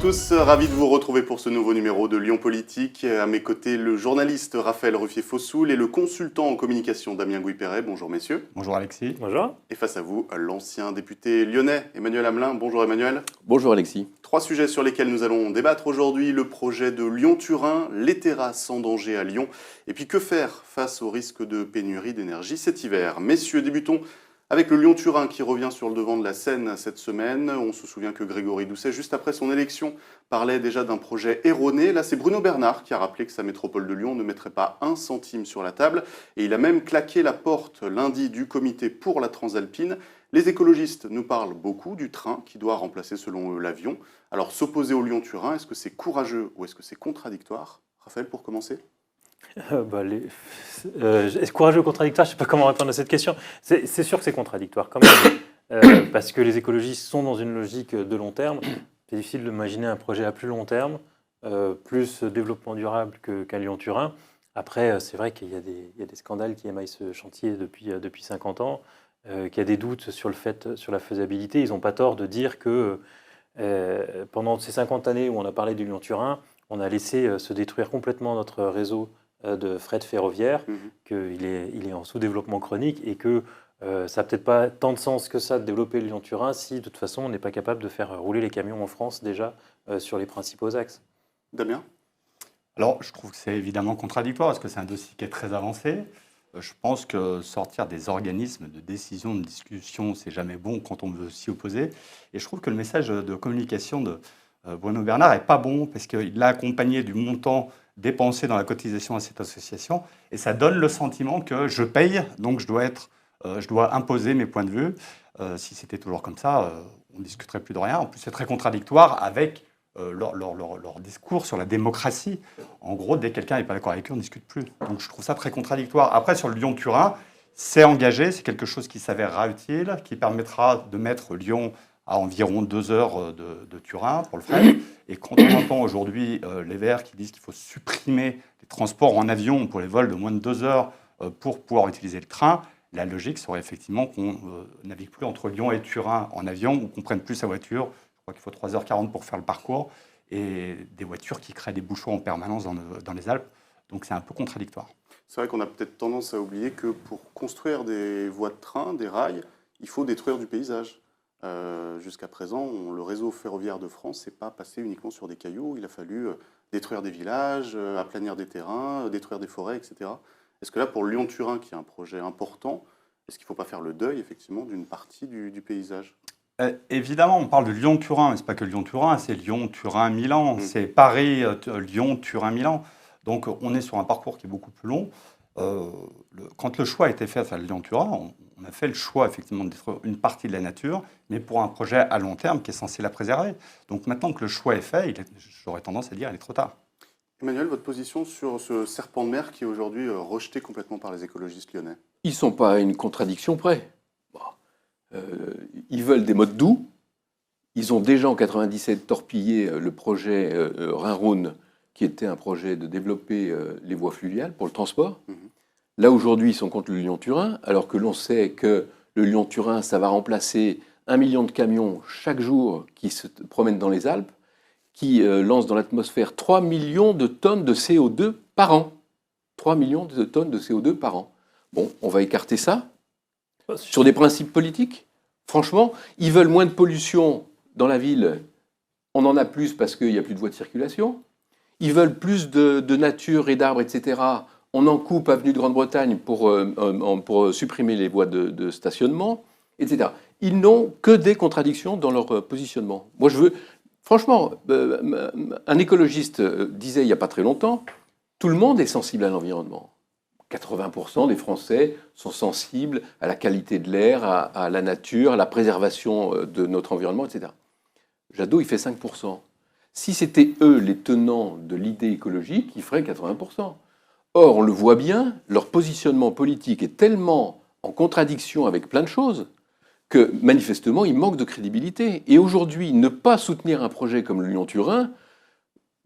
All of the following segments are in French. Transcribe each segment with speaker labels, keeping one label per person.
Speaker 1: tous, ravi de vous retrouver pour ce nouveau numéro de Lyon Politique. À mes côtés, le journaliste Raphaël Ruffier-Fossoul et le consultant en communication Damien Gouy-Perret. Bonjour messieurs.
Speaker 2: Bonjour Alexis.
Speaker 3: Bonjour.
Speaker 1: Et face à vous, l'ancien député lyonnais Emmanuel Hamelin. Bonjour Emmanuel.
Speaker 4: Bonjour Alexis.
Speaker 1: 3 sujets sur lesquels nous allons débattre aujourd'hui. Le projet de Lyon-Turin, les terrasses sans danger à Lyon. Et puis que faire face au risque de pénurie d'énergie cet hiver. Messieurs, débutons avec le Lyon-Turin qui revient sur le devant de la scène cette semaine. On se souvient que Grégory Doucet, juste après son élection, parlait déjà d'un projet erroné. Là, c'est Bruno Bernard qui a rappelé que sa métropole de Lyon ne mettrait pas un centime sur la table. Et il a même claqué la porte lundi du comité pour la Transalpine. Les écologistes nous parlent beaucoup du train qui doit remplacer selon eux l'avion. Alors s'opposer au Lyon-Turin, est-ce que c'est courageux ou est-ce que c'est contradictoire? Raphaël, pour commencer.
Speaker 3: Est-ce courageux ou contradictoire? Je ne sais pas comment répondre à cette question. C'est sûr que c'est contradictoire quand même, parce que les écologistes sont dans une logique de long terme. C'est difficile d'imaginer un projet à plus long terme, plus développement durable qu'un Lyon-Turin. Après, c'est vrai qu'il y a des scandales qui émaillent ce chantier depuis 50 ans, qu'il y a des doutes sur la faisabilité. Ils n'ont pas tort de dire que pendant ces 50 années où on a parlé du Lyon-Turin, on a laissé se détruire complètement notre réseau de fret ferroviaire, qu'il est en sous-développement chronique et que ça n'a peut-être pas tant de sens que ça de développer le Lyon-Turin si de toute façon on n'est pas capable de faire rouler les camions en France déjà sur les principaux axes.
Speaker 1: Damien?
Speaker 2: Alors, je trouve que c'est évidemment contradictoire parce que c'est un dossier qui est très avancé. Je pense que sortir des organismes de décision, de discussion, c'est jamais bon quand on veut s'y opposer. Et je trouve que le message de communication de Bruno Bernard n'est pas bon parce qu'il l'a accompagné du montant dépensé dans la cotisation à cette association et ça donne le sentiment que je paye, donc je dois imposer mes points de vue. Si c'était toujours comme ça, on ne discuterait plus de rien. En plus, c'est très contradictoire avec leur discours sur la démocratie. En gros, dès que quelqu'un n'est pas d'accord avec eux, on ne discute plus. Donc je trouve ça très contradictoire. Après, sur le Lyon-Turin, c'est engagé, c'est quelque chose qui s'avérera utile, qui permettra de mettre Lyon à environ 2 heures de Turin pour le fret. Et quand on entend aujourd'hui les Verts qui disent qu'il faut supprimer les transports en avion pour les vols de moins de 2 heures pour pouvoir utiliser le train, la logique serait effectivement qu'on navigue plus entre Lyon et Turin en avion ou qu'on prenne plus sa voiture. Je crois qu'il faut 3h40 pour faire le parcours et des voitures qui créent des bouchons en permanence dans les Alpes. Donc c'est un peu contradictoire.
Speaker 1: C'est vrai qu'on a peut-être tendance à oublier que pour construire des voies de train, des rails, il faut détruire du paysage. Jusqu'à présent, le réseau ferroviaire de France n'est pas passé uniquement sur des cailloux. Il a fallu détruire des villages, aplanir des terrains, détruire des forêts, etc. Est-ce que là, pour Lyon-Turin, qui est un projet important, est-ce qu'il ne faut pas faire le deuil, effectivement, d'une partie du paysage?
Speaker 2: Évidemment, on parle de Lyon-Turin, mais ce n'est pas que Lyon-Turin, c'est Lyon-Turin-Milan, c'est Paris-Lyon-Turin-Milan. Donc on est sur un parcours qui est beaucoup plus long. Quand le choix a été fait à Lyon-Turin, on a fait le choix effectivement de détruire une partie de la nature, mais pour un projet à long terme qui est censé la préserver. Donc maintenant que le choix est fait, j'aurais tendance à dire qu'il est trop tard.
Speaker 1: Emmanuel, votre position sur ce serpent de mer qui est aujourd'hui rejeté complètement par les écologistes lyonnais?
Speaker 4: Ils ne sont pas à une contradiction près. Ils veulent des modes doux. Ils ont déjà en 1997 torpillé le projet Rhin-Rhône, qui était un projet de développer les voies fluviales pour le transport. Là, aujourd'hui, ils sont contre le Lyon-Turin, alors que l'on sait que le Lyon-Turin, ça va remplacer 1 million de camions chaque jour qui se promènent dans les Alpes, qui lancent dans l'atmosphère 3 millions de tonnes de CO2 par an. 3 millions de tonnes de CO2 par an. Bon, on va écarter ça sur des principes politiques. Franchement, ils veulent moins de pollution dans la ville. On en a plus parce qu'il n'y a plus de voies de circulation. Ils veulent plus de nature et d'arbres, etc. On en coupe avenue de Grande-Bretagne pour supprimer les voies de stationnement, etc. Ils n'ont que des contradictions dans leur positionnement. Moi, je veux... Franchement, un écologiste disait il n'y a pas très longtemps, tout le monde est sensible à l'environnement. 80% des Français sont sensibles à la qualité de l'air, à la nature, à la préservation de notre environnement, etc. Jadot, il fait 5%. Si c'était eux les tenants de l'idée écologique, ils feraient 80%. Or, on le voit bien, leur positionnement politique est tellement en contradiction avec plein de choses que, manifestement, il manque de crédibilité. Et aujourd'hui, ne pas soutenir un projet comme le Lyon-Turin,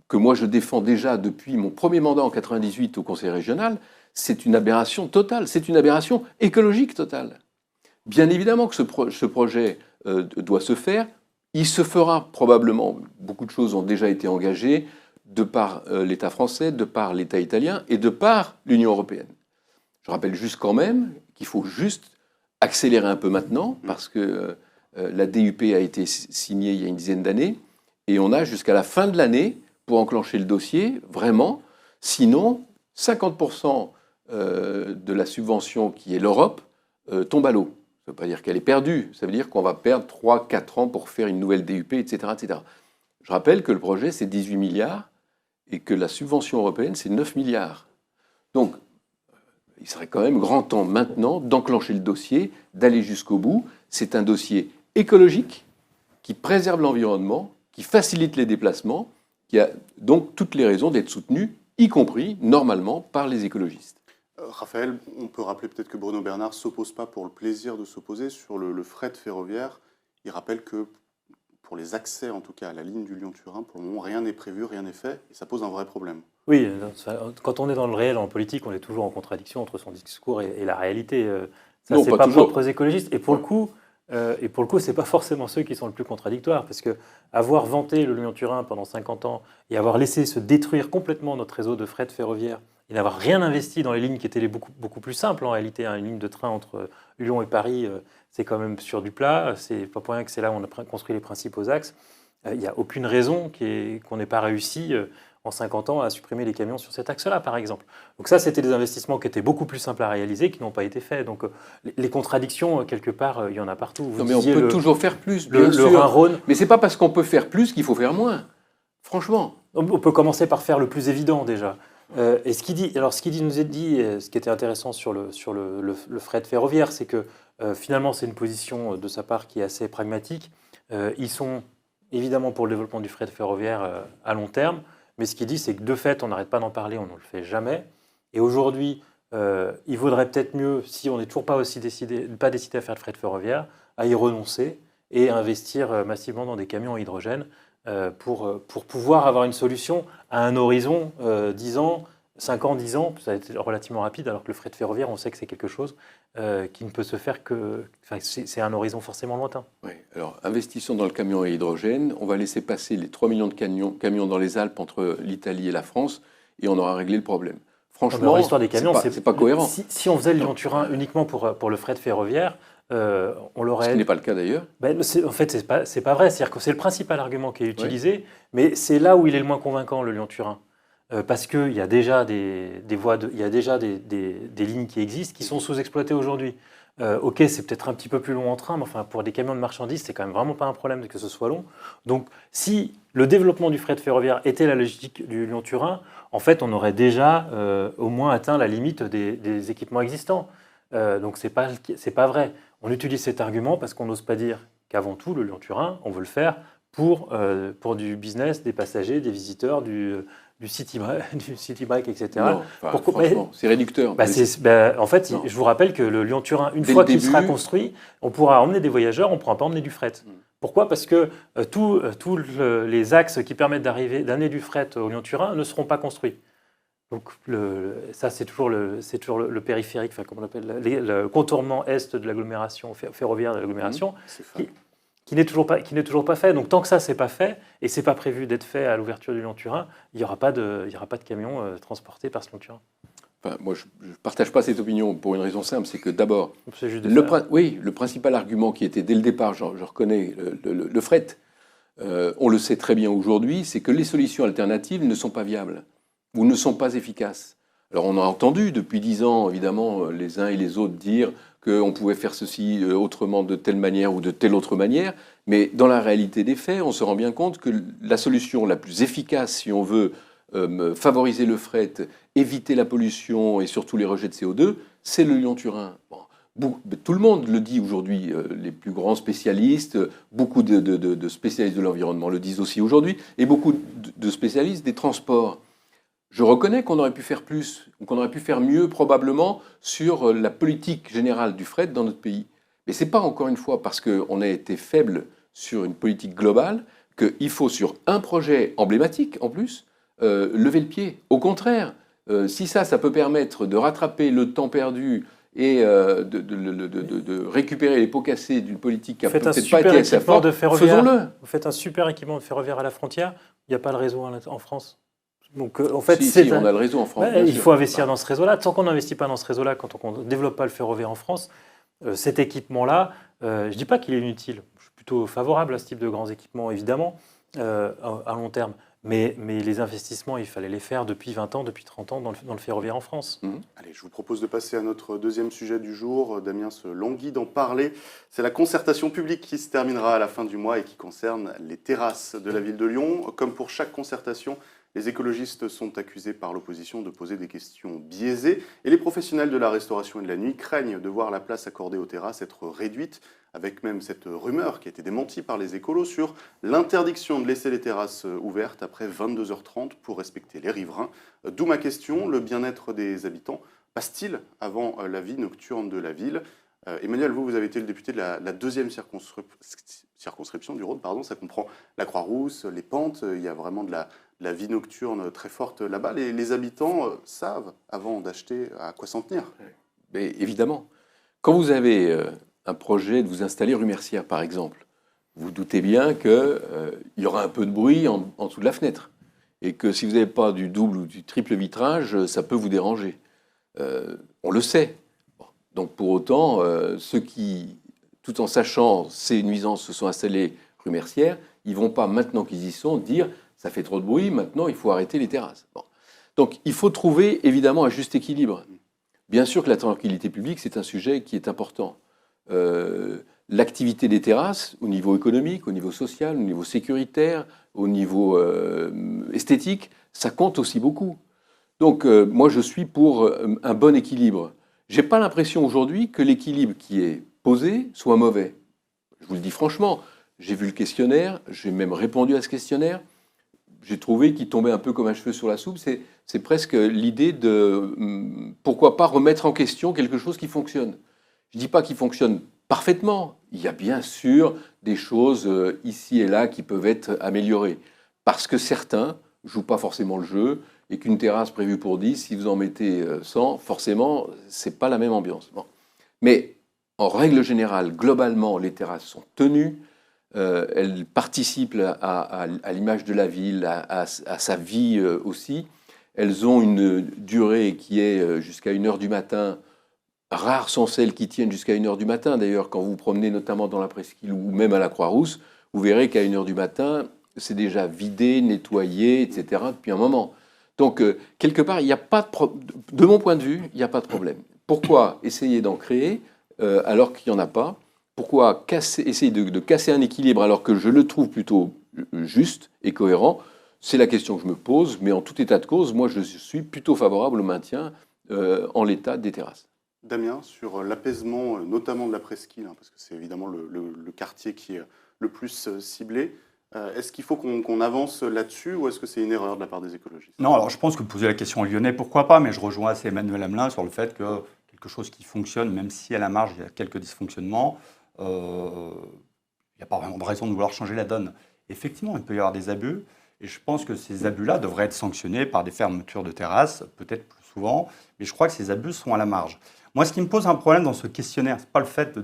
Speaker 4: que moi je défends déjà depuis mon premier mandat en 1998 au Conseil régional, c'est une aberration totale, c'est une aberration écologique totale. Bien évidemment que ce projet doit se faire, Il se fera probablement, beaucoup de choses ont déjà été engagées, de par l'État français, de par l'État italien et de par l'Union européenne. Je rappelle juste quand même qu'il faut juste accélérer un peu maintenant, parce que la DUP a été signée il y a une dizaine d'années, et on a jusqu'à la fin de l'année pour enclencher le dossier, vraiment. Sinon, 50% de la subvention qui est l'Europe tombe à l'eau. Ça ne veut pas dire qu'elle est perdue, ça veut dire qu'on va perdre 3-4 ans pour faire une nouvelle DUP, etc., etc. Je rappelle que le projet, c'est 18 milliards et que la subvention européenne, c'est 9 milliards. Donc, il serait quand même grand temps maintenant d'enclencher le dossier, d'aller jusqu'au bout. C'est un dossier écologique qui préserve l'environnement, qui facilite les déplacements, qui a donc toutes les raisons d'être soutenu, y compris, normalement, par les écologistes.
Speaker 1: Raphaël, on peut rappeler peut-être que Bruno Bernard ne s'oppose pas pour le plaisir de s'opposer sur le fret ferroviaire. Il rappelle que pour les accès, en tout cas, à la ligne du Lyon-Turin, pour le moment, rien n'est prévu, rien n'est fait, et ça pose un vrai problème.
Speaker 3: Oui, quand on est dans le réel en politique, on est toujours en contradiction entre son discours et la réalité. Ça,
Speaker 4: Non,
Speaker 3: c'est
Speaker 4: pas
Speaker 3: pas
Speaker 4: toujours.
Speaker 3: propre aux écologistes. Et pour le coup, c'est pas forcément ceux qui sont le plus contradictoires, parce que avoir vanté le Lyon-Turin pendant 50 ans et avoir laissé se détruire complètement notre réseau de fret ferroviaire et n'avoir rien investi dans les lignes qui étaient beaucoup plus simples en réalité, hein. Une ligne de train entre Lyon et Paris, c'est quand même sur du plat. C'est pas pour rien que c'est là où on a construit les principaux axes. Il n'y a aucune raison qu'on n'ait pas réussi en 50 ans à supprimer les camions sur cet axe-là, par exemple. Donc ça, c'était des investissements qui étaient beaucoup plus simples à réaliser, qui n'ont pas été faits. Donc les contradictions, quelque part, il y en a partout.
Speaker 4: Non, mais on peut toujours faire plus, bien
Speaker 3: le
Speaker 4: sûr.
Speaker 3: Rhin-Rhône.
Speaker 4: Mais c'est pas parce qu'on peut faire plus qu'il faut faire moins. Franchement.
Speaker 3: On peut commencer par faire le plus évident, déjà. Et ce qu'il dit, ce qui était intéressant sur le fret ferroviaire, c'est que finalement, c'est une position de sa part qui est assez pragmatique. Ils sont évidemment pour le développement du fret ferroviaire à long terme, mais ce qu'il dit, c'est que de fait, on n'arrête pas d'en parler, on ne le fait jamais. Et aujourd'hui, il vaudrait peut-être mieux, si on n'est toujours pas décidé à faire de fret ferroviaire, à y renoncer et à investir massivement dans des camions à hydrogène pour pouvoir avoir une solution à un horizon 10 ans, 5 ans, 10 ans. Ça a été relativement rapide, alors que le fret ferroviaire, on sait que c'est quelque chose qui ne peut se faire que... Enfin, c'est un horizon forcément lointain.
Speaker 4: Oui. Alors, investissons dans le camion à hydrogène. On va laisser passer les 3 millions de camions dans les Alpes entre l'Italie et la France et on aura réglé le problème. Franchement,
Speaker 3: l'histoire des camions,
Speaker 4: c'est pas cohérent.
Speaker 3: Si on faisait le Lyon-Turin uniquement pour le fret ferroviaire, on l'aurait...
Speaker 4: Ce qui n'est pas le cas d'ailleurs.
Speaker 3: En fait, c'est pas vrai. C'est-à-dire que c'est le principal argument qui est utilisé, mais c'est là où il est le moins convaincant, le Lyon-Turin. Parce qu'il y a déjà des lignes qui existent, qui sont sous-exploitées aujourd'hui. Ok, c'est peut-être un petit peu plus long en train, mais enfin, pour des camions de marchandises, c'est quand même vraiment pas un problème que ce soit long. Donc, si le développement du fret ferroviaire était la logique du Lyon-Turin, en fait, on aurait déjà au moins atteint la limite des équipements existants. Donc, c'est pas vrai. On utilise cet argument parce qu'on n'ose pas dire qu'avant tout, le Lyon-Turin, on veut le faire pour du business, des passagers, des visiteurs, du city break, etc.
Speaker 4: Non, franchement, c'est réducteur.
Speaker 3: En fait, je vous rappelle que le Lyon-Turin, une fois qu'il sera construit, on pourra emmener des voyageurs, on ne pourra pas emmener du fret. Pourquoi ? Parce que tous les axes qui permettent d'amener du fret au Lyon-Turin ne seront pas construits. Donc ça, c'est toujours le périphérique, enfin, comment on appelle, le contournement est de l'agglomération ferroviaire de l'agglomération, qui n'est toujours pas fait. Donc tant que ça, c'est pas fait, et c'est pas prévu d'être fait à l'ouverture du Lyon-Turin, il n'y aura pas de camions transportés par ce Lyon-Turin.
Speaker 4: Enfin, moi, je ne partage pas cette opinion pour une raison simple, c'est que d'abord, le principal argument qui était dès le départ, je reconnais le fret, on le sait très bien aujourd'hui, c'est que les solutions alternatives ne sont pas viables ou ne sont pas efficaces. Alors on a entendu depuis 10 ans, évidemment, les uns et les autres dire qu'on pouvait faire ceci autrement de telle manière ou de telle autre manière, mais dans la réalité des faits, on se rend bien compte que la solution la plus efficace, si on veut favoriser le fret, éviter la pollution et surtout les rejets de CO2, c'est le Lyon-Turin. Tout le monde le dit aujourd'hui, les plus grands spécialistes, beaucoup de spécialistes de l'environnement le disent aussi aujourd'hui, et beaucoup de spécialistes des transports. Je reconnais qu'on aurait pu faire plus, ou qu'on aurait pu faire mieux probablement sur la politique générale du fret dans notre pays. Mais ce n'est pas encore une fois parce qu'on a été faible sur une politique globale qu'il faut sur un projet emblématique en plus lever le pied. Au contraire, si ça peut permettre de rattraper le temps perdu et de récupérer les pots cassés d'une politique qui n'a
Speaker 3: Faites un
Speaker 4: peut-être pas
Speaker 3: super
Speaker 4: été assez
Speaker 3: équipement
Speaker 4: forte,
Speaker 3: de ferroviaire.
Speaker 4: faisons-le.
Speaker 3: Vous faites un super équipement de ferroviaire à la frontière, il n'y a pas le réseau en France. Donc, en fait,
Speaker 4: Si, on a le réseau en France.
Speaker 3: Ouais,
Speaker 4: bien
Speaker 3: il
Speaker 4: sûr.
Speaker 3: faut investir dans ce réseau-là. Tant qu'on n'investit pas dans ce réseau-là, quand on ne développe pas le ferroviaire en France, cet équipement-là, je ne dis pas qu'il est inutile. Je suis plutôt favorable à ce type de grands équipements, évidemment, à long terme. Mais les investissements, il fallait les faire depuis 20 ans, depuis 30 ans dans le ferroviaire en France.
Speaker 1: Allez, je vous propose de passer à notre deuxième sujet du jour. Damien se languit d'en parler. C'est la concertation publique qui se terminera à la fin du mois et qui concerne les terrasses de la ville de Lyon. Comme pour chaque concertation, les écologistes sont accusés par l'opposition de poser des questions biaisées et les professionnels de la restauration et de la nuit craignent de voir la place accordée aux terrasses être réduite, avec même cette rumeur qui a été démentie par les écolos sur l'interdiction de laisser les terrasses ouvertes après 22h30 pour respecter les riverains. D'où ma question, le bien-être des habitants passe-t-il avant la vie nocturne de la ville ? Emmanuel, vous avez été le député de la deuxième circonscription du Rhône, ça comprend la Croix-Rousse, les Pentes, il y a vraiment de la vie nocturne très forte là-bas. Les habitants savent, avant d'acheter, à quoi s'en tenir.
Speaker 4: Mais évidemment, quand vous avez un projet de vous installer rue Mercière, par exemple, vous doutez bien qu'il y aura un peu de bruit en dessous de la fenêtre. Et que si vous n'avez pas du double ou du triple vitrage, ça peut vous déranger. On le sait. Donc pour autant, ceux qui, tout en sachant ces nuisances, se sont installés rue Mercière, ils ne vont pas, maintenant qu'ils y sont, dire « ça fait trop de bruit, maintenant il faut arrêter les terrasses ». Bon. Donc il faut trouver évidemment un juste équilibre. Bien sûr que la tranquillité publique, c'est un sujet qui est important. L'activité des terrasses, au niveau économique, au niveau social, au niveau sécuritaire, au niveau esthétique, ça compte aussi beaucoup. Donc moi je suis pour un bon équilibre. Je n'ai pas l'impression aujourd'hui que l'équilibre qui est posé soit mauvais. Je vous le dis franchement, j'ai vu le questionnaire, j'ai même répondu à ce questionnaire, j'ai trouvé qu'il tombait un peu comme un cheveu sur la soupe. C'est presque l'idée de pourquoi pas remettre en question quelque chose qui fonctionne. Je ne dis pas qu'il fonctionne parfaitement. Il y a bien sûr des choses ici et là qui peuvent être améliorées. Parce que certains ne jouent pas forcément le jeu et qu'une terrasse prévue pour 10, si vous en mettez 100, forcément, ce n'est pas la même ambiance. Bon. Mais en règle générale, globalement, les terrasses sont tenues. Elles participent à l'image de la ville, à sa vie aussi. Elles ont une durée qui est jusqu'à 1h du matin. Rares sont celles qui tiennent jusqu'à 1h du matin. D'ailleurs, quand vous vous promenez notamment dans la Presqu'île ou même à la Croix-Rousse, vous verrez qu'à 1h du matin, c'est déjà vidé, nettoyé, etc. depuis un moment. Donc, quelque part, il n'y a pas de mon point de vue, il n'y a pas de problème. Pourquoi essayer d'en créer alors qu'il n'y en a pas ? Pourquoi essayer de casser un équilibre alors que je le trouve plutôt juste et cohérent ? C'est la question que je me pose, mais en tout état de cause, moi, je suis plutôt favorable au maintien en l'état des terrasses.
Speaker 1: Damien, sur l'apaisement, notamment de la Presqu'île, parce que c'est évidemment le quartier qui est le plus ciblé, est-ce qu'il faut qu'on avance là-dessus ou est-ce que c'est une erreur de la part des écologistes ?
Speaker 2: Non, alors je pense que poser la question aux Lyonnais, pourquoi pas, mais je rejoins assez Emmanuel Hamelin sur le fait que quelque chose qui fonctionne, même si à la marge il y a quelques dysfonctionnements, il n'y a pas vraiment de raison de vouloir changer la donne. Effectivement, il peut y avoir des abus, et je pense que ces abus-là devraient être sanctionnés par des fermetures de terrasses, peut-être plus souvent, mais je crois que ces abus sont à la marge. Moi, ce qui me pose un problème dans ce questionnaire, ce n'est pas le fait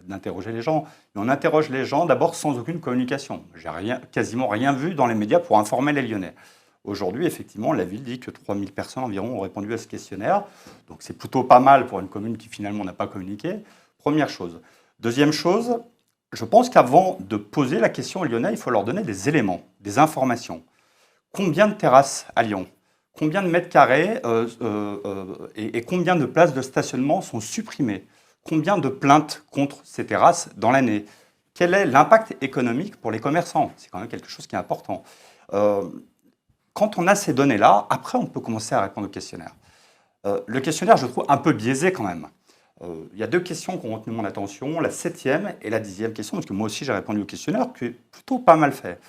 Speaker 2: d'interroger les gens, mais on interroge les gens d'abord sans aucune communication. Je n'ai quasiment rien vu dans les médias pour informer les Lyonnais. Aujourd'hui, effectivement, la ville dit que 3000 personnes environ ont répondu à ce questionnaire, donc c'est plutôt pas mal pour une commune qui finalement n'a pas communiqué. Première chose. Deuxième chose, je pense qu'avant de poser la question aux Lyonnais, il faut leur donner des éléments, des informations. Combien de terrasses à Lyon ? Combien de mètres carrés et combien de places de stationnement sont supprimées ? Combien de plaintes contre ces terrasses dans l'année ? Quel est l'impact économique pour les commerçants ? C'est quand même quelque chose qui est important. Quand on a ces données-là, après, on peut commencer à répondre au questionnaire. Le questionnaire, je trouve un peu biaisé quand même. Il y a deux questions qui ont retenu mon attention, la 7e et la 10e question, parce que moi aussi j'ai répondu au questionnaire, qui est plutôt pas mal fait.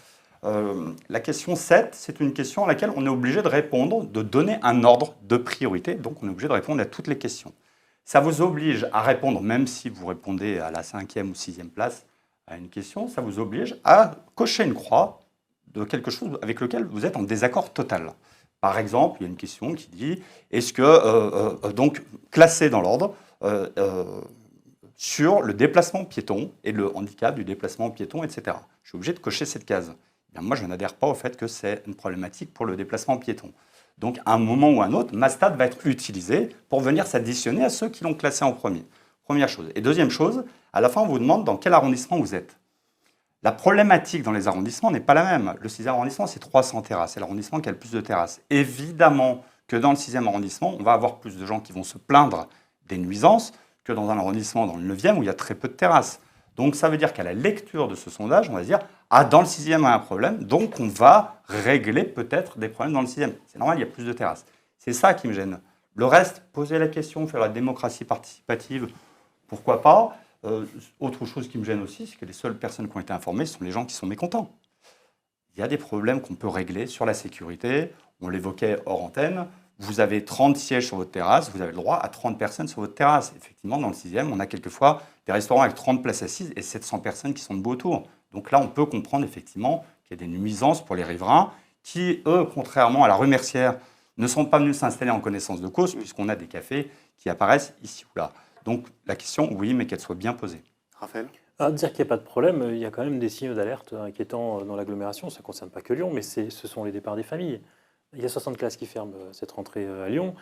Speaker 2: La question 7, c'est une question à laquelle on est obligé de répondre, de donner un ordre de priorité, donc on est obligé de répondre à toutes les questions. Ça vous oblige à répondre, même si vous répondez à la 5e ou 6e place à une question, ça vous oblige à cocher une croix de quelque chose avec lequel vous êtes en désaccord total. Par exemple, il y a une question qui dit, est-ce que, donc, classer dans l'ordre sur le déplacement piéton et le handicap du déplacement piéton, etc. Je suis obligé de cocher cette case. Eh bien, moi, je n'adhère pas au fait que c'est une problématique pour le déplacement piéton. Donc, à un moment ou à un autre, ma stat va être utilisée pour venir s'additionner à ceux qui l'ont classé en premier. Première chose. Et deuxième chose, à la fin, on vous demande dans quel arrondissement vous êtes. La problématique dans les arrondissements n'est pas la même. Le 6e arrondissement, c'est 300 terrasses. C'est l'arrondissement qui a le plus de terrasses. Évidemment que dans le 6e arrondissement, on va avoir plus de gens qui vont se plaindre des nuisances que dans un arrondissement, dans le 9e, où il y a très peu de terrasses. Donc ça veut dire qu'à la lecture de ce sondage, on va se dire « Ah, dans le 6e, il y a un problème, donc on va régler peut-être des problèmes dans le 6e. » C'est normal, il y a plus de terrasses. C'est ça qui me gêne. Le reste, poser la question, faire la démocratie participative, pourquoi pas. Autre chose qui me gêne aussi, c'est que les seules personnes qui ont été informées sont les gens qui sont mécontents. Il y a des problèmes qu'on peut régler sur la sécurité. On l'évoquait hors antenne. Vous avez 30 sièges sur votre terrasse, vous avez le droit à 30 personnes sur votre terrasse. Effectivement, dans le 6e, on a quelquefois des restaurants avec 30 places assises et 700 personnes qui sont debout autour. Donc là, on peut comprendre effectivement qu'il y a des nuisances pour les riverains qui, eux, contrairement à la rue Mercière, ne sont pas venus s'installer en connaissance de cause, puisqu'on a des cafés qui apparaissent ici ou là. Donc la question, oui, mais qu'elle soit bien posée.
Speaker 1: Raphaël ?
Speaker 3: Dire qu'il n'y a pas de problème, il y a quand même des signaux d'alerte inquiétants dans l'agglomération. Ça ne concerne pas que Lyon, mais ce sont les départs des familles. Il y a 60 classes qui ferment cette rentrée à Lyon.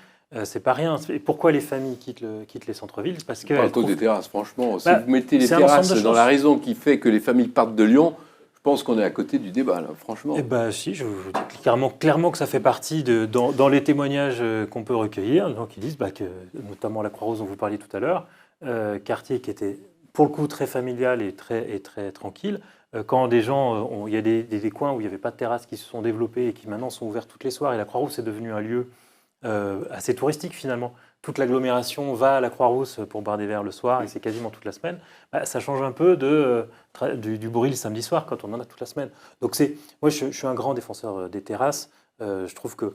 Speaker 3: C'est pas rien. Et pourquoi les familles quittent les centres-villes? Parce que
Speaker 4: Pas à cause des terrasses, franchement. Si vous mettez les terrasses dans la raison qui fait que les familles partent de Lyon, je pense qu'on est à côté du débat, là, franchement.
Speaker 3: Eh bien, si, je vous dis clairement que ça fait partie dans les témoignages qu'on peut recueillir. Donc, ils disent que, notamment la Croix-Rouge dont vous parliez tout à l'heure, quartier qui était pour le coup très familial et très tranquille. Quand des gens, il y a des coins où il n'y avait pas de terrasse qui se sont développés et qui maintenant sont ouverts toutes les soirs, et la Croix-Rousse c'est devenu un lieu assez touristique finalement. Toute l'agglomération va à la Croix-Rousse pour boire des verres le soir, et c'est quasiment toute la semaine. Ça change un peu du bruit le samedi soir quand on en a toute la semaine. Donc moi je suis un grand défenseur des terrasses. Je trouve que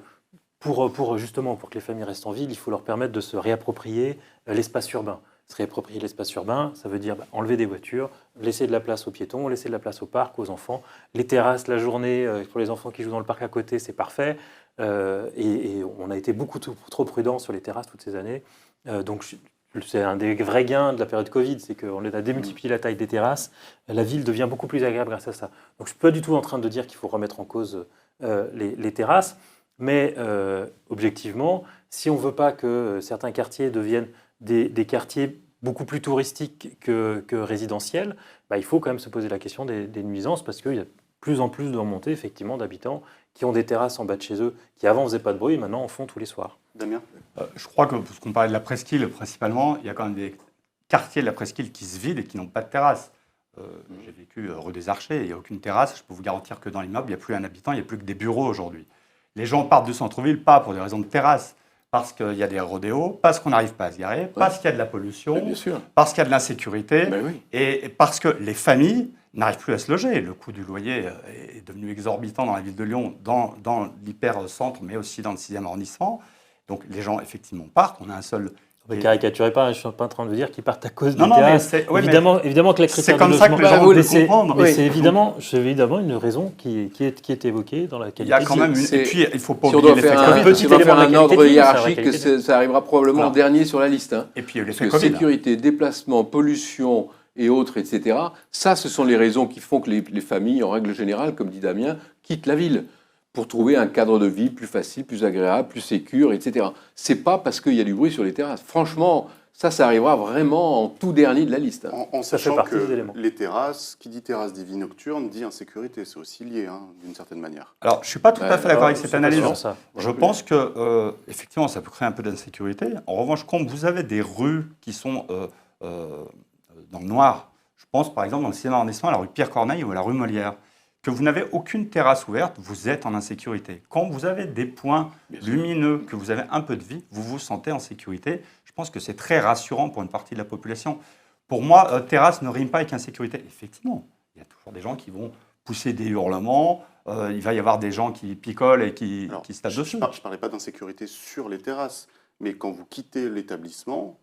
Speaker 3: pour que les familles restent en ville, il faut leur permettre de se réapproprier l'espace urbain. Se réapproprier l'espace urbain, ça veut dire enlever des voitures, laisser de la place aux piétons, laisser de la place au parc, aux enfants. Les terrasses, la journée, pour les enfants qui jouent dans le parc à côté, c'est parfait. Et on a été beaucoup trop prudents sur les terrasses toutes ces années. Donc c'est un des vrais gains de la période Covid, c'est qu'on a démultiplié la taille des terrasses. La ville devient beaucoup plus agréable grâce à ça. Donc je ne suis pas du tout en train de dire qu'il faut remettre en cause les terrasses. Mais objectivement, si on ne veut pas que certains quartiers deviennent des quartiers beaucoup plus touristiques que résidentiels, il faut quand même se poser la question des nuisances, parce qu'il y a de plus en plus de remontées effectivement, d'habitants qui ont des terrasses en bas de chez eux, qui avant ne faisaient pas de bruit et maintenant en font tous les soirs.
Speaker 1: Damien ?
Speaker 2: Je crois que, parce qu'on parlait de la presqu'île principalement, il y a quand même des quartiers de la presqu'île qui se vident et qui n'ont pas de terrasse. J'ai vécu rue des Archers, il n'y a aucune terrasse. Je peux vous garantir que dans l'immeuble, il n'y a plus un habitant, il n'y a plus que des bureaux aujourd'hui. Les gens partent du centre-ville, pas pour des raisons de terrasse, parce qu'il y a des rodéos, parce qu'on n'arrive pas à se garer, parce qu'il y a de la pollution, parce qu'il y a de l'insécurité, et parce que les familles n'arrivent plus à se loger. Le coût du loyer est devenu exorbitant dans la ville de Lyon, dans l'hyper-centre, mais aussi dans le 6e arrondissement. Donc les gens, effectivement, partent. On a un seul...
Speaker 3: Ne caricaturez pas, je ne suis pas en train de vous dire qu'ils partent à cause des
Speaker 2: terrasses.
Speaker 3: Évidemment que la critère
Speaker 2: de logement... C'est comme ça que les gens veulent comprendre.
Speaker 3: Mais c'est évidemment une raison qui est évoquée dans la qualité.
Speaker 2: Il y a quand même
Speaker 3: une...
Speaker 2: Et puis, il ne faut pas
Speaker 4: si
Speaker 2: oublier
Speaker 4: l'effet Covid. Si on doit faire un ordre hiérarchique, ça arrivera probablement en dernier sur la liste.
Speaker 2: Et puis, l'effet
Speaker 4: Covid. Sécurité, déplacement, pollution et autres, etc. Ça, ce sont les raisons qui font que les familles, en règle générale, comme dit Damien, quittent la ville pour trouver un cadre de vie plus facile, plus agréable, plus sécure, etc. C'est pas parce qu'il y a du bruit sur les terrasses. Franchement, ça arrivera vraiment en tout dernier de la liste.
Speaker 1: En sachant que les terrasses, qui dit terrasse dit vie nocturne, dit insécurité. C'est aussi lié, d'une certaine manière.
Speaker 2: Alors, je ne suis pas tout à fait d'accord avec cette analyse. Je pense que, effectivement, ça peut créer un peu d'insécurité. En revanche, quand vous avez des rues qui sont dans le noir, je pense par exemple dans le 6e arrondissement à la rue Pierre-Corneille ou à la rue Molière, que vous n'avez aucune terrasse ouverte, vous êtes en insécurité. Quand vous avez des points lumineux, que vous avez un peu de vie, vous vous sentez en sécurité. Je pense que c'est très rassurant pour une partie de la population. Pour moi, terrasse ne rime pas avec insécurité. Effectivement, il y a toujours des gens qui vont pousser des hurlements, il va y avoir des gens qui picolent et qui se tapent dessus.
Speaker 1: Je ne parlais pas d'insécurité sur les terrasses, mais quand vous quittez l'établissement,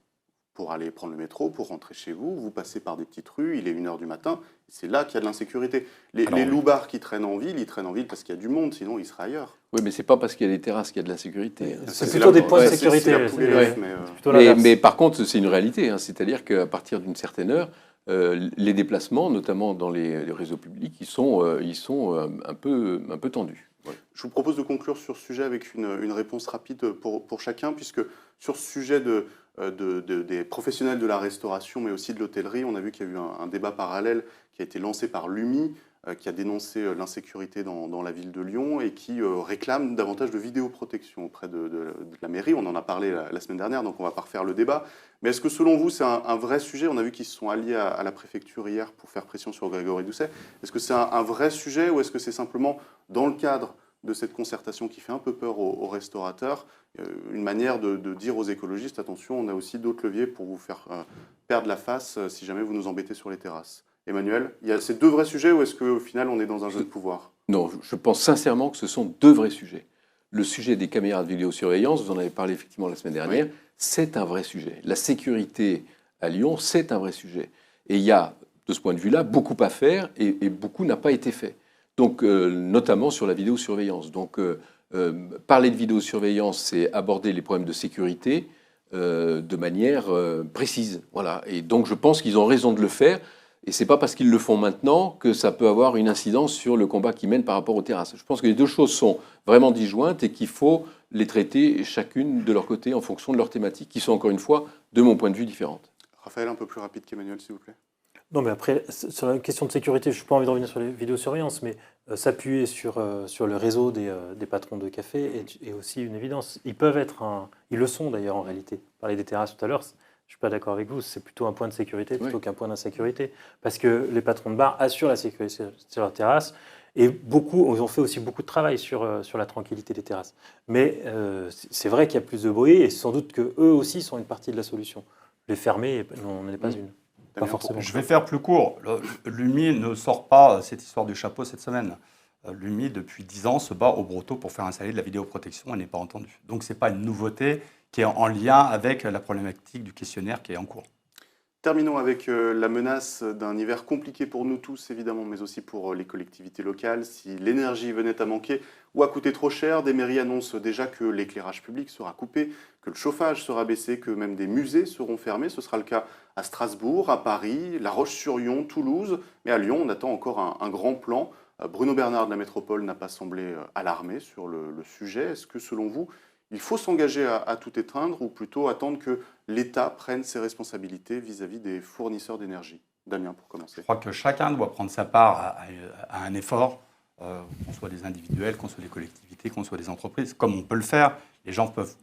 Speaker 1: pour aller prendre le métro, pour rentrer chez vous. Vous passez par des petites rues, il est 1h du matin. C'est là qu'il y a de l'insécurité. Les loupards qui traînent en ville, ils traînent en ville parce qu'il y a du monde, sinon ils seraient ailleurs.
Speaker 4: Oui, mais c'est pas parce qu'il y a des terrasses qu'il y a de l'insécurité.
Speaker 3: C'est plutôt des points de sécurité.
Speaker 1: C'est la poule et l'œuf,
Speaker 3: C'est plutôt l'inverse.
Speaker 4: Mais par contre, c'est une réalité. C'est-à-dire qu'à partir d'une certaine heure, les déplacements, notamment dans les réseaux publics, ils sont un peu tendus. Voilà.
Speaker 1: Je vous propose de conclure sur ce sujet avec une réponse rapide pour chacun, puisque sur ce sujet des professionnels de la restauration, mais aussi de l'hôtellerie, on a vu qu'il y a eu un débat parallèle qui a été lancé par l'UMI, qui a dénoncé l'insécurité dans la ville de Lyon et qui réclame davantage de vidéoprotection auprès de la mairie. On en a parlé la semaine dernière, donc on ne va pas refaire le débat. Mais est-ce que selon vous, c'est un vrai sujet? On a vu qu'ils se sont alliés à la préfecture hier pour faire pression sur Grégory Doucet. Est-ce que c'est un vrai sujet ou est-ce que c'est simplement dans le cadre de cette concertation qui fait un peu peur aux restaurateurs, une manière de dire aux écologistes, attention, on a aussi d'autres leviers pour vous faire perdre la face si jamais vous nous embêtez sur les terrasses? Emmanuel, il y a ces deux vrais sujets ou est-ce qu'au final on est dans un jeu de pouvoir?
Speaker 4: Non, je pense sincèrement que ce sont deux vrais sujets. Le sujet des caméras de vidéosurveillance, vous en avez parlé effectivement la semaine dernière, oui. C'est un vrai sujet. La sécurité à Lyon, c'est un vrai sujet. Et il y a, de ce point de vue-là, beaucoup à faire et beaucoup n'a pas été fait. Donc, notamment sur la vidéosurveillance. Donc, parler de vidéosurveillance, c'est aborder les problèmes de sécurité de manière précise. Voilà. Et donc, je pense qu'ils ont raison de le faire. Et ce n'est pas parce qu'ils le font maintenant que ça peut avoir une incidence sur le combat qu'ils mènent par rapport aux terrasses. Je pense que les deux choses sont vraiment disjointes et qu'il faut les traiter chacune de leur côté en fonction de leurs thématiques, qui sont encore une fois, de mon point de vue, différentes.
Speaker 1: Raphaël, un peu plus rapide qu'Emmanuel, s'il vous plaît.
Speaker 3: Non, mais après, sur la question de sécurité, je n'ai pas envie de revenir sur les vidéosurveillances, mais s'appuyer sur le réseau des patrons de café est aussi une évidence. Ils peuvent être ils le sont d'ailleurs en réalité. On parlait des terrasses tout à l'heure. Je ne suis pas d'accord avec vous, c'est plutôt un point de sécurité plutôt qu'un point d'insécurité. Parce que les patrons de bar assurent la sécurité sur leur terrasse et ils ont fait aussi beaucoup de travail sur la tranquillité des terrasses. Mais c'est vrai qu'il y a plus de bruit et sans doute qu'eux aussi sont une partie de la solution. Les fermer n'en est pas une. Pas forcément.
Speaker 2: Je vais faire plus court. L'UMI ne sort pas cette histoire du chapeau cette semaine. L'UMI, depuis 10 ans, se bat au brotteau pour faire installer de la vidéoprotection et n'est pas entendu. Donc ce n'est pas une nouveauté qui est en lien avec la problématique du questionnaire qui est en cours.
Speaker 1: Terminons avec la menace d'un hiver compliqué pour nous tous, évidemment, mais aussi pour les collectivités locales. Si l'énergie venait à manquer ou à coûter trop cher, des mairies annoncent déjà que l'éclairage public sera coupé, que le chauffage sera baissé, que même des musées seront fermés. Ce sera le cas à Strasbourg, à Paris, La Roche-sur-Yon, Toulouse. Mais à Lyon, on attend encore un grand plan. Bruno Bernard de la métropole n'a pas semblé alarmé sur le sujet. Est-ce que, selon vous, il faut s'engager à tout éteindre ou plutôt attendre que l'État prenne ses responsabilités vis-à-vis des fournisseurs d'énergie? Damien, pour commencer.
Speaker 2: Je crois que chacun doit prendre sa part à un effort, qu'on soit des individuels, qu'on soit des collectivités, qu'on soit des entreprises. Comme on peut le faire, les gens peuvent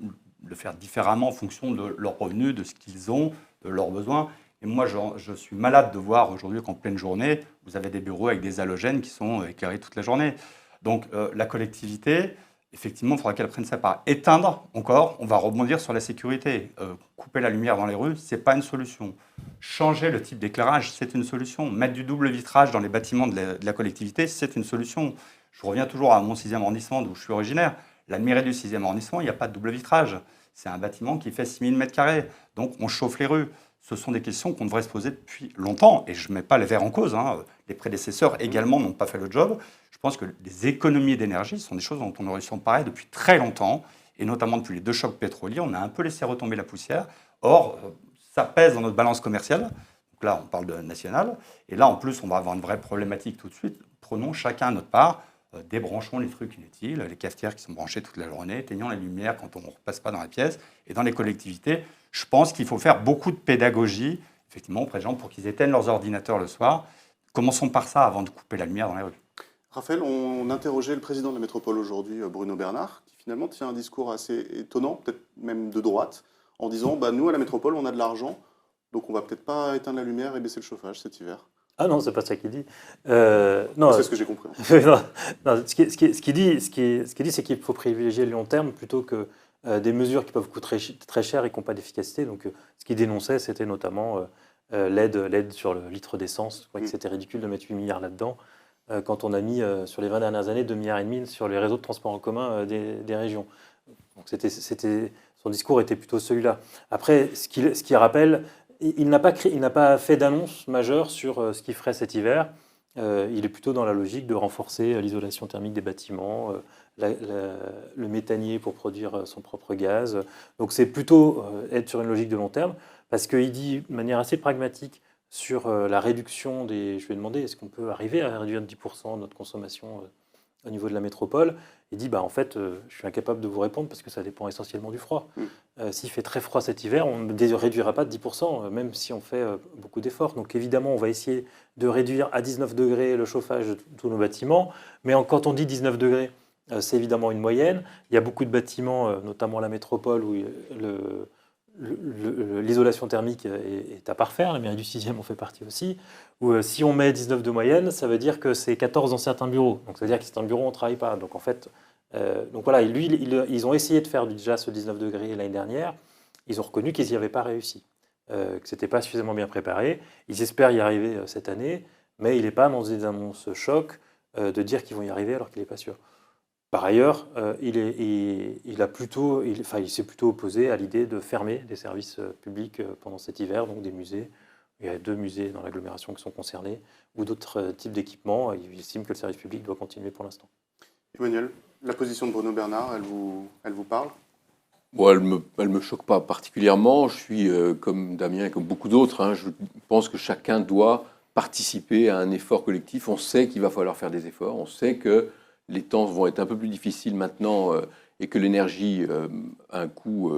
Speaker 2: le faire différemment en fonction de leurs revenus, de ce qu'ils ont, de leurs besoins. Et moi, je suis malade de voir aujourd'hui qu'en pleine journée, vous avez des bureaux avec des halogènes qui sont éclairés toute la journée. Donc la collectivité, effectivement, il faudra qu'elle prenne sa part. Éteindre, encore, on va rebondir sur la sécurité. Couper la lumière dans les rues, ce n'est pas une solution. Changer le type d'éclairage, c'est une solution. Mettre du double vitrage dans les bâtiments de la collectivité, c'est une solution. Je reviens toujours à mon 6e arrondissement, d'où je suis originaire. La mairie du 6e arrondissement, il n'y a pas de double vitrage. C'est un bâtiment qui fait 6000 m². Donc, on chauffe les rues. Ce sont des questions qu'on devrait se poser depuis longtemps. Et je ne mets pas les verts en cause. Les prédécesseurs également n'ont pas fait le job. Je pense que les économies d'énergie sont des choses dont on aurait s'emparer depuis très longtemps. Et notamment depuis les 2 chocs pétroliers, on a un peu laissé retomber la poussière. Or, ça pèse dans notre balance commerciale. Donc là, on parle de national. Et là, en plus, on va avoir une vraie problématique tout de suite. Prenons chacun notre part. Débranchons les trucs inutiles, les cafetières qui sont branchées toute la journée, éteignons la lumière quand on ne repasse pas dans la pièce. Et dans les collectivités, je pense qu'il faut faire beaucoup de pédagogie, effectivement, auprès des gens pour qu'ils éteignent leurs ordinateurs le soir. Commençons par ça avant de couper la lumière dans les rues.
Speaker 1: Raphaël, on interrogeait le président de la métropole aujourd'hui, Bruno Bernard, qui finalement tient un discours assez étonnant, peut-être même de droite, en disant nous, à la métropole, on a de l'argent, donc on ne va peut-être pas éteindre la lumière et baisser le chauffage cet hiver.
Speaker 3: Ah non, c'est pas ça qu'il dit.
Speaker 1: Non, c'est ce que j'ai compris.
Speaker 3: Non, ce qu'il dit, c'est qu'il faut privilégier le long terme plutôt que des mesures qui peuvent coûter très cher et qui n'ont pas d'efficacité. Donc, ce qu'il dénonçait, c'était notamment l'aide sur le litre d'essence. Je crois que c'était ridicule de mettre 8 milliards là-dedans quand on a mis, sur les 20 dernières années, 2,5 milliards sur les réseaux de transport en commun des régions. Donc, Son discours était plutôt celui-là. Après, ce qu'il rappelle, il n'a pas fait d'annonce majeure sur ce qu'il ferait cet hiver. Il est plutôt dans la logique de renforcer l'isolation thermique des bâtiments, le méthanier pour produire son propre gaz. Donc c'est plutôt être sur une logique de long terme, parce qu'il dit de manière assez pragmatique sur la réduction des... Je lui ai demandé, est-ce qu'on peut arriver à réduire de 10% notre consommation au niveau de la métropole? Il dit, en fait, je suis incapable de vous répondre parce que ça dépend essentiellement du froid. S'il fait très froid cet hiver, on ne réduira pas de 10%, même si on fait beaucoup d'efforts. Donc évidemment, on va essayer de réduire à 19 degrés le chauffage de tous nos bâtiments. Mais quand on dit 19 degrés, c'est évidemment une moyenne. Il y a beaucoup de bâtiments, notamment la métropole, où l'isolation thermique est à parfaire. La mairie du 6e en fait partie aussi. Où si on met 19 de moyenne, ça veut dire que c'est 14 dans certains bureaux. Donc ça veut dire que certains bureaux, on ne travaille pas. Donc en fait, donc voilà, ils ont essayé de faire déjà ce 19 degrés l'année dernière. Ils ont reconnu qu'ils n'y avaient pas réussi, que ce n'était pas suffisamment bien préparé. Ils espèrent y arriver cette année, mais il n'est pas dans des annonces choc de dire qu'ils vont y arriver alors qu'il n'est pas sûr. Par ailleurs, il s'est plutôt opposé à l'idée de fermer des services publics pendant cet hiver, donc des musées. Il y a 2 musées dans l'agglomération qui sont concernés, ou d'autres types d'équipements. Il estime que le service public doit continuer pour l'instant.
Speaker 1: Emmanuel, la position de Bruno Bernard, elle vous parle?
Speaker 4: Bon, elle me choque pas particulièrement. Je suis comme Damien et comme beaucoup d'autres. Je pense que chacun doit participer à un effort collectif. On sait qu'il va falloir faire des efforts. On sait que les temps vont être un peu plus difficiles maintenant et que l'énergie a un coût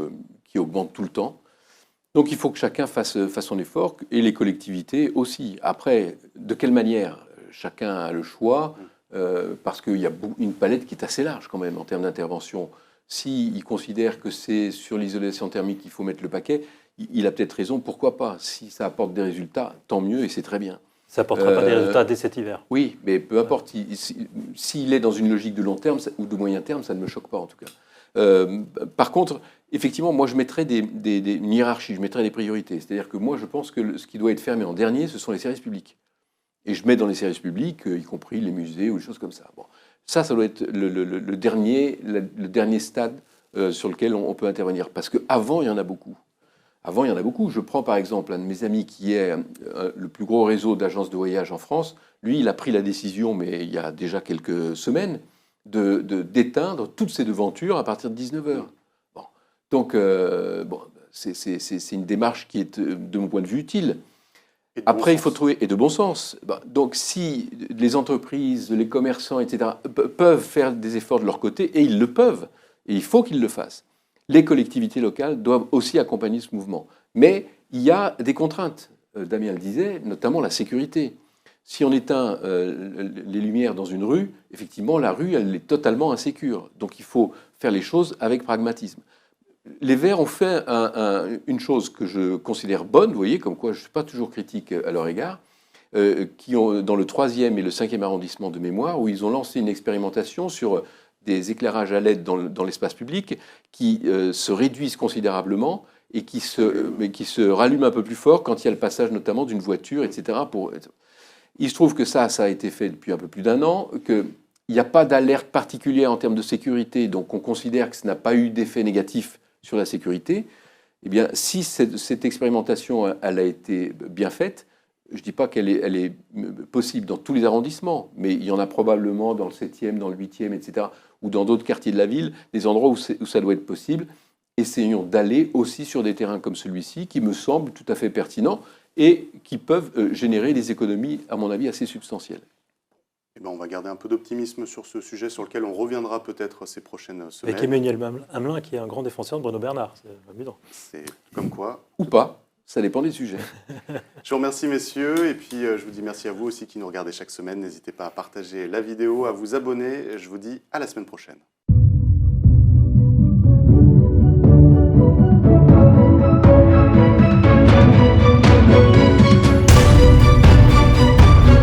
Speaker 4: qui augmente tout le temps. Donc il faut que chacun fasse son effort et les collectivités aussi. Après, de quelle manière? Chacun a le choix parce qu'il y a une palette qui est assez large quand même en termes d'intervention. S'il considère que c'est sur l'isolation thermique qu'il faut mettre le paquet, il a peut-être raison, pourquoi pas? Si ça apporte des résultats, tant mieux et c'est très bien.
Speaker 3: Ça n'apportera pas des résultats dès cet hiver.
Speaker 4: Oui, mais peu importe. S'il est dans une logique de long terme ou de moyen terme, ça ne me choque pas en tout cas. Par contre, effectivement, moi je mettrais une hiérarchie, je mettrais des priorités. C'est-à-dire que moi je pense que ce qui doit être fermé en dernier, ce sont les services publics. Et je mets dans les services publics, y compris les musées ou des choses comme ça. Bon. Ça doit être le dernier stade sur lequel on peut intervenir. Parce qu'avant, il y en a beaucoup. Avant, il y en a beaucoup. Je prends par exemple un de mes amis qui est le plus gros réseau d'agences de voyage en France. Lui, il a pris la décision, mais il y a déjà quelques semaines, d'éteindre toutes ses devantures à partir de 19h. Bon. Donc, c'est une démarche qui est, de mon point de vue, utile. Après, il faut trouver, et de bon sens. Donc, si les entreprises, les commerçants, etc., peuvent faire des efforts de leur côté, et ils le peuvent, et il faut qu'ils le fassent, les collectivités locales doivent aussi accompagner ce mouvement. Mais il y a des contraintes, Damien le disait, notamment la sécurité. Si on éteint les lumières dans une rue, effectivement, la rue, elle est totalement insécure. Donc, il faut faire les choses avec pragmatisme. Les Verts ont fait une chose que je considère bonne, vous voyez, comme quoi je ne suis pas toujours critique à leur égard, qui ont, dans le 3e et le 5e arrondissement de mémoire, où ils ont lancé une expérimentation sur des éclairages à LED dans l'espace public qui se réduisent considérablement et qui se rallument un peu plus fort quand il y a le passage notamment d'une voiture, etc. Il se trouve que ça a été fait depuis un peu plus d'1 an, qu'il n'y a pas d'alerte particulière en termes de sécurité, donc on considère que ça n'a pas eu d'effet négatif sur la sécurité. Eh bien, si cette expérimentation elle a été bien faite, je ne dis pas qu'elle est possible dans tous les arrondissements, mais il y en a probablement dans le 7e, dans le 8e, etc., ou dans d'autres quartiers de la ville, des endroits où ça doit être possible. Essayons d'aller aussi sur des terrains comme celui-ci, qui me semblent tout à fait pertinents et qui peuvent générer des économies, à mon avis, assez substantielles.
Speaker 1: Eh ben, on va garder un peu d'optimisme sur ce sujet sur lequel on reviendra peut-être ces prochaines semaines.
Speaker 3: Avec Emmanuel Hamelin, qui est un grand défenseur de Bruno Bernard. C'est amusant.
Speaker 1: C'est comme quoi.
Speaker 4: Ou pas, ça dépend des sujets.
Speaker 1: Je vous remercie messieurs et puis je vous dis merci à vous aussi qui nous regardez chaque semaine. N'hésitez pas à partager la vidéo, à vous abonner. Je vous dis à la semaine prochaine.